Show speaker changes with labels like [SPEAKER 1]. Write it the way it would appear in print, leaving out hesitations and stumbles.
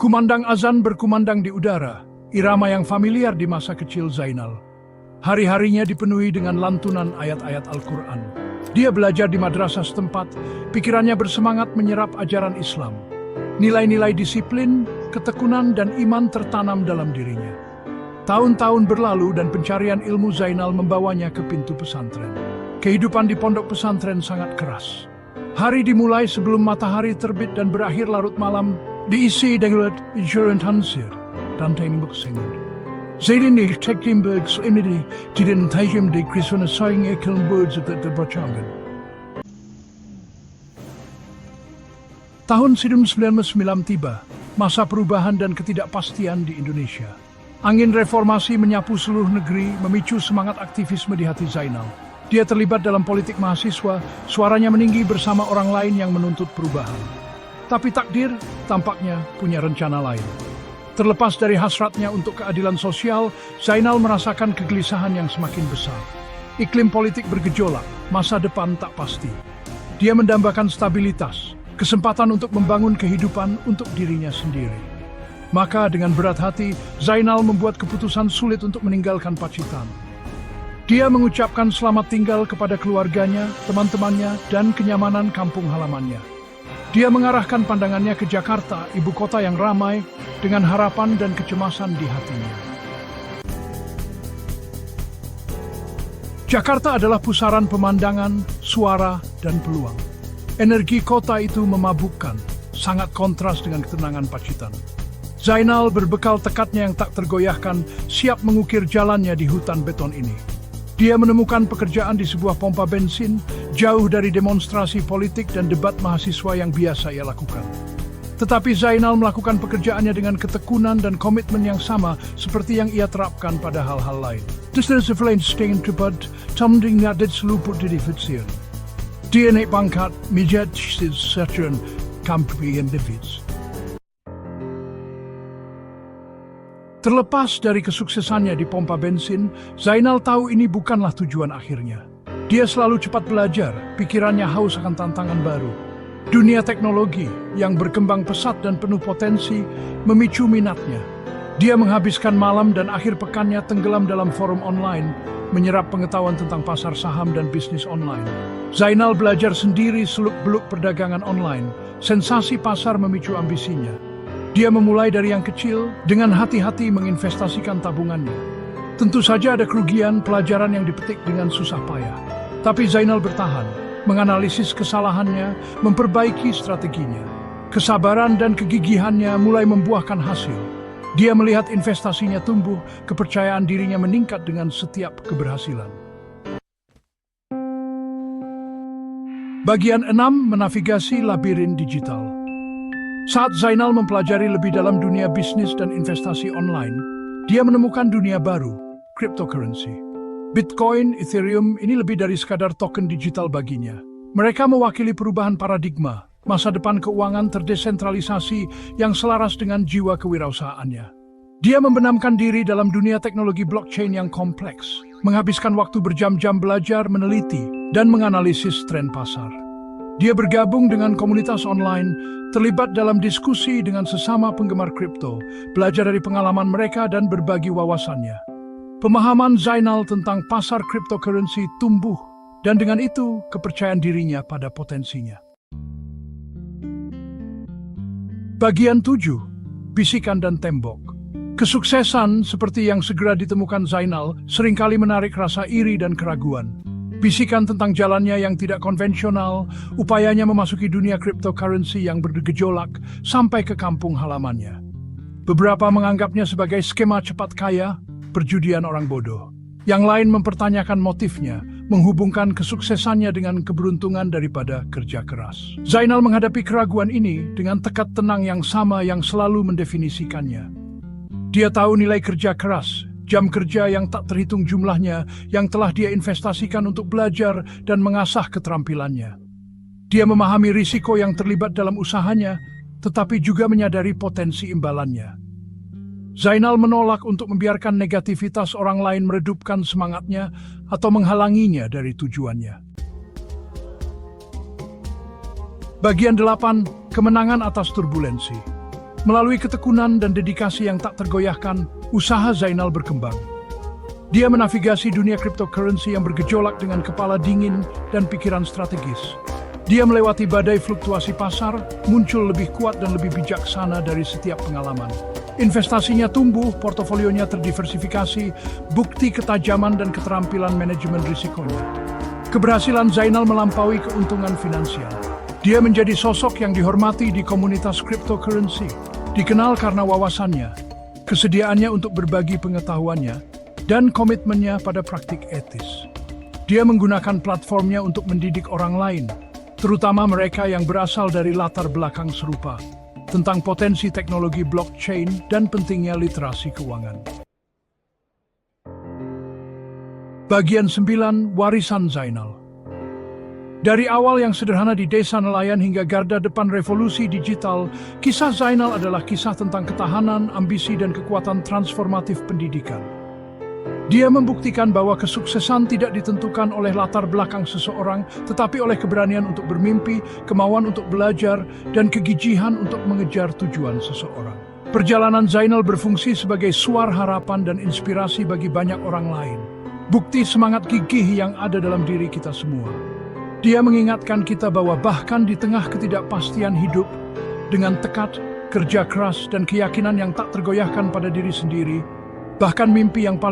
[SPEAKER 1] Kumandang azan berkumandang di udara, irama yang familiar di masa kecil Zainal. Hari-harinya dipenuhi dengan lantunan ayat-ayat Al-Quran. Dia belajar di madrasah setempat, pikirannya bersemangat menyerap ajaran Islam. Nilai-nilai disiplin, ketekunan, dan iman tertanam dalam dirinya. Tahun-tahun berlalu dan pencarian ilmu Zainal membawanya ke pintu pesantren. Kehidupan di pondok pesantren sangat keras. Hari dimulai sebelum matahari terbit dan berakhir larut malam, diisi dengan insurans hansir dan teknik sengit. Zeiden die Tecklenburgs imidi die den Teichem de Christene Saying Ekelnburgs of the Brachangan. Tahun 1999 tiba, masa perubahan dan ketidakpastian di Indonesia. Angin reformasi menyapu seluruh negeri, memicu semangat aktivisme di hati Zainal. Dia terlibat dalam politik mahasiswa, suaranya meninggi bersama orang lain yang menuntut perubahan. Tapi takdir tampaknya punya rencana lain. Terlepas dari hasratnya untuk keadilan sosial, Zainal merasakan kegelisahan yang semakin besar. Iklim politik bergejolak, masa depan tak pasti. Dia mendambakan stabilitas, kesempatan untuk membangun kehidupan untuk dirinya sendiri. Maka dengan berat hati, Zainal membuat keputusan sulit untuk meninggalkan Pacitan. Dia mengucapkan selamat tinggal kepada keluarganya, teman-temannya, dan kenyamanan kampung halamannya. Dia mengarahkan pandangannya ke Jakarta, ibu kota yang ramai, dengan harapan dan kecemasan di hatinya. Jakarta adalah pusaran pemandangan, suara, dan peluang. Energi kota itu memabukkan, sangat kontras dengan ketenangan Pacitan. Zainal berbekal tekadnya yang tak tergoyahkan, siap mengukir jalannya di hutan beton ini. Dia menemukan pekerjaan di sebuah pompa bensin, jauh dari demonstrasi politik dan debat mahasiswa yang biasa ia lakukan. Tetapi Zainal melakukan pekerjaannya dengan ketekunan dan komitmen yang sama seperti yang ia terapkan pada hal-hal lain. Dia naik pangkat menjadi seorang kampion Davids. Terlepas dari kesuksesannya di pompa bensin, Zainal tahu ini bukanlah tujuan akhirnya. Dia selalu cepat belajar, pikirannya haus akan tantangan baru. Dunia teknologi yang berkembang pesat dan penuh potensi memicu minatnya. Dia menghabiskan malam dan akhir pekannya tenggelam dalam forum online, menyerap pengetahuan tentang pasar saham dan bisnis online. Zainal belajar sendiri seluk-beluk perdagangan online, sensasi pasar memicu ambisinya. Dia memulai dari yang kecil, dengan hati-hati menginvestasikan tabungannya. Tentu saja ada kerugian pelajaran yang dipetik dengan susah payah. Tapi Zainal bertahan, menganalisis kesalahannya, memperbaiki strateginya. Kesabaran dan kegigihannya mulai membuahkan hasil. Dia melihat investasinya tumbuh, kepercayaan dirinya meningkat dengan setiap keberhasilan. Bagian 6, menavigasi labirin digital. Saat Zainal mempelajari lebih dalam dunia bisnis dan investasi online, dia menemukan dunia baru, cryptocurrency. Bitcoin, Ethereum ini lebih dari sekadar token digital baginya. Mereka mewakili perubahan paradigma, masa depan keuangan terdesentralisasi yang selaras dengan jiwa kewirausahaannya. Dia membenamkan diri dalam dunia teknologi blockchain yang kompleks, menghabiskan waktu berjam-jam belajar, meneliti, dan menganalisis tren pasar. Dia bergabung dengan komunitas online, terlibat dalam diskusi dengan sesama penggemar kripto, belajar dari pengalaman mereka dan berbagi wawasannya. Pemahaman Zainal tentang pasar cryptocurrency tumbuh, dan dengan itu kepercayaan dirinya pada potensinya. Bagian 7, bisikan dan tembok. Kesuksesan seperti yang segera ditemukan Zainal seringkali menarik rasa iri dan keraguan. Bisikan tentang jalannya yang tidak konvensional, upayanya memasuki dunia cryptocurrency yang bergejolak sampai ke kampung halamannya. Beberapa menganggapnya sebagai skema cepat kaya, perjudian orang bodoh. Yang lain mempertanyakan motifnya, menghubungkan kesuksesannya dengan keberuntungan daripada kerja keras. Zainal menghadapi keraguan ini dengan tekad tenang yang sama yang selalu mendefinisikannya. Dia tahu nilai kerja keras, jam kerja yang tak terhitung jumlahnya yang telah dia investasikan untuk belajar dan mengasah keterampilannya. Dia memahami risiko yang terlibat dalam usahanya, tetapi juga menyadari potensi imbalannya. Zainal menolak untuk membiarkan negativitas orang lain meredupkan semangatnya atau menghalanginya dari tujuannya. Bagian 8, kemenangan atas turbulensi. Melalui ketekunan dan dedikasi yang tak tergoyahkan, usaha Zainal berkembang. Dia menavigasi dunia cryptocurrency yang bergejolak dengan kepala dingin dan pikiran strategis. Dia melewati badai fluktuasi pasar, muncul lebih kuat dan lebih bijaksana dari setiap pengalaman. Investasinya tumbuh, portofolionya terdiversifikasi, bukti ketajaman dan keterampilan manajemen risikonya. Keberhasilan Zainal melampaui keuntungan finansial. Dia menjadi sosok yang dihormati di komunitas cryptocurrency, dikenal karena wawasannya, kesediaannya untuk berbagi pengetahuannya, dan komitmennya pada praktik etis. Dia menggunakan platformnya untuk mendidik orang lain, terutama mereka yang berasal dari latar belakang serupa, tentang potensi teknologi blockchain dan pentingnya literasi keuangan. Bagian 9, Warisan Zainal. Dari awal yang sederhana di desa nelayan hingga garda depan revolusi digital, kisah Zainal adalah kisah tentang ketahanan, ambisi, dan kekuatan transformatif pendidikan. Dia membuktikan bahwa kesuksesan tidak ditentukan oleh latar belakang seseorang, tetapi oleh keberanian untuk bermimpi, kemauan untuk belajar, dan kegigihan untuk mengejar tujuan seseorang. Perjalanan Zainal berfungsi sebagai suara harapan dan inspirasi bagi banyak orang lain. Bukti semangat gigih yang ada dalam diri kita semua. Dia mengingatkan kita bahwa bahkan di tengah ketidakpastian hidup, dengan tekad, kerja keras, dan keyakinan yang tak tergoyahkan pada diri sendiri, bahkan mimpi yang paling